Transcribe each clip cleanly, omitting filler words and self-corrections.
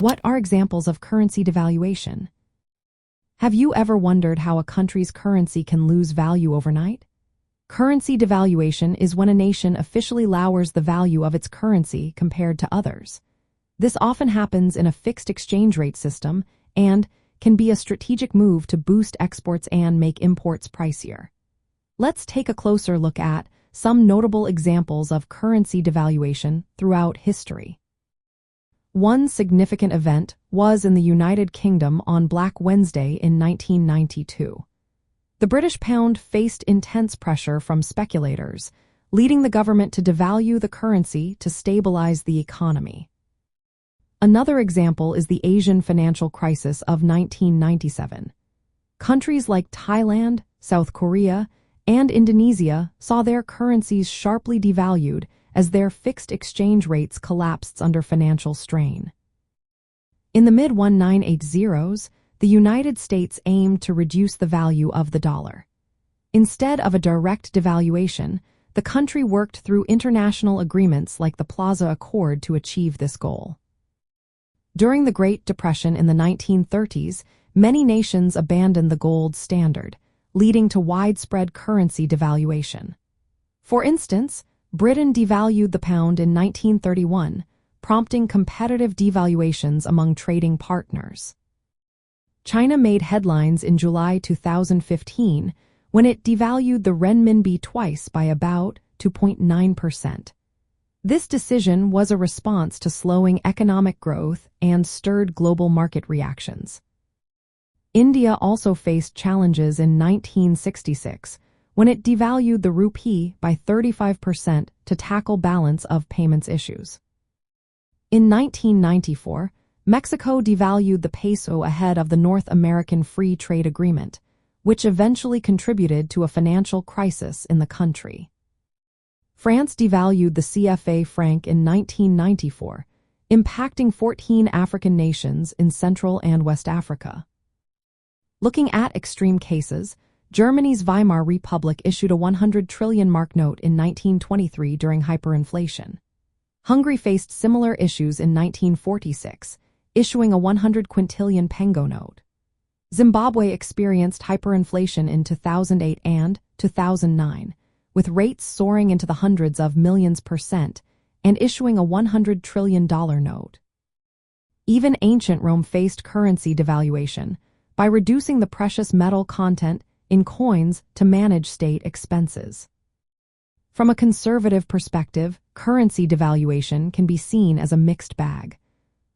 What are examples of currency devaluation? Have you ever wondered how a country's currency can lose value overnight? Currency devaluation is when a nation officially lowers the value of its currency compared to others. This often happens in a fixed exchange rate system and can be a strategic move to boost exports and make imports pricier. Let's take a closer look at some notable examples of currency devaluation throughout history. One significant event was in the United Kingdom on Black Wednesday in 1992. The British pound faced intense pressure from speculators, leading the government to devalue the currency to stabilize the economy. Another example is the Asian financial crisis of 1997. Countries like Thailand, South Korea, and Indonesia saw their currencies sharply devalued as their fixed exchange rates collapsed under financial strain. In the mid-1980s, the United States aimed to reduce the value of the dollar. Instead of a direct devaluation, the country worked through international agreements like the Plaza Accord to achieve this goal. During the Great Depression in the 1930s, many nations abandoned the gold standard, leading to widespread currency devaluation. For instance, Britain devalued the pound in 1931, prompting competitive devaluations among trading partners. China made headlines in July 2015 when it devalued the renminbi twice by about 2.9%. This decision was a response to slowing economic growth and stirred global market reactions. India also faced challenges in 1966 when it devalued the rupee by 35% to tackle balance of payments issues. In 1994, Mexico devalued the peso ahead of the North American Free Trade Agreement, which eventually contributed to a financial crisis in the country. France devalued the CFA franc in 1994, impacting 14 African nations in Central and West Africa. Looking at extreme cases, Germany's Weimar Republic issued a 100 trillion mark note in 1923 during hyperinflation. Hungary faced similar issues in 1946, issuing a 100 quintillion pengo note. Zimbabwe experienced hyperinflation in 2008 and 2009, with rates soaring into the hundreds of millions % and issuing a $100 trillion note. Even ancient Rome faced currency devaluation by reducing the precious metal content in coins to manage state expenses. From a conservative perspective, currency devaluation can be seen as a mixed bag.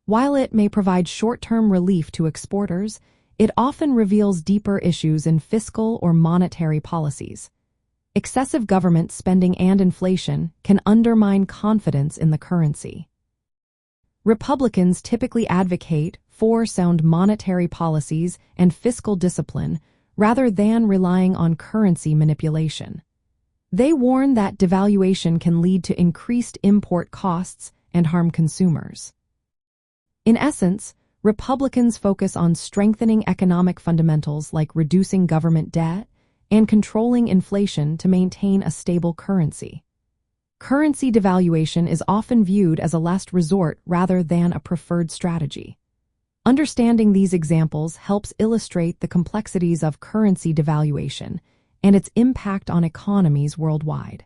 While it may provide short-term relief to exporters, it often reveals deeper issues in fiscal or monetary policies. Excessive government spending and inflation can undermine confidence in the currency. Republicans typically advocate for sound monetary policies and fiscal discipline rather than relying on currency manipulation. They warn that devaluation can lead to increased import costs and harm consumers. In essence, Republicans focus on strengthening economic fundamentals like reducing government debt and controlling inflation to maintain a stable currency. Currency devaluation is often viewed as a last resort rather than a preferred strategy. Understanding these examples helps illustrate the complexities of currency devaluation and its impact on economies worldwide.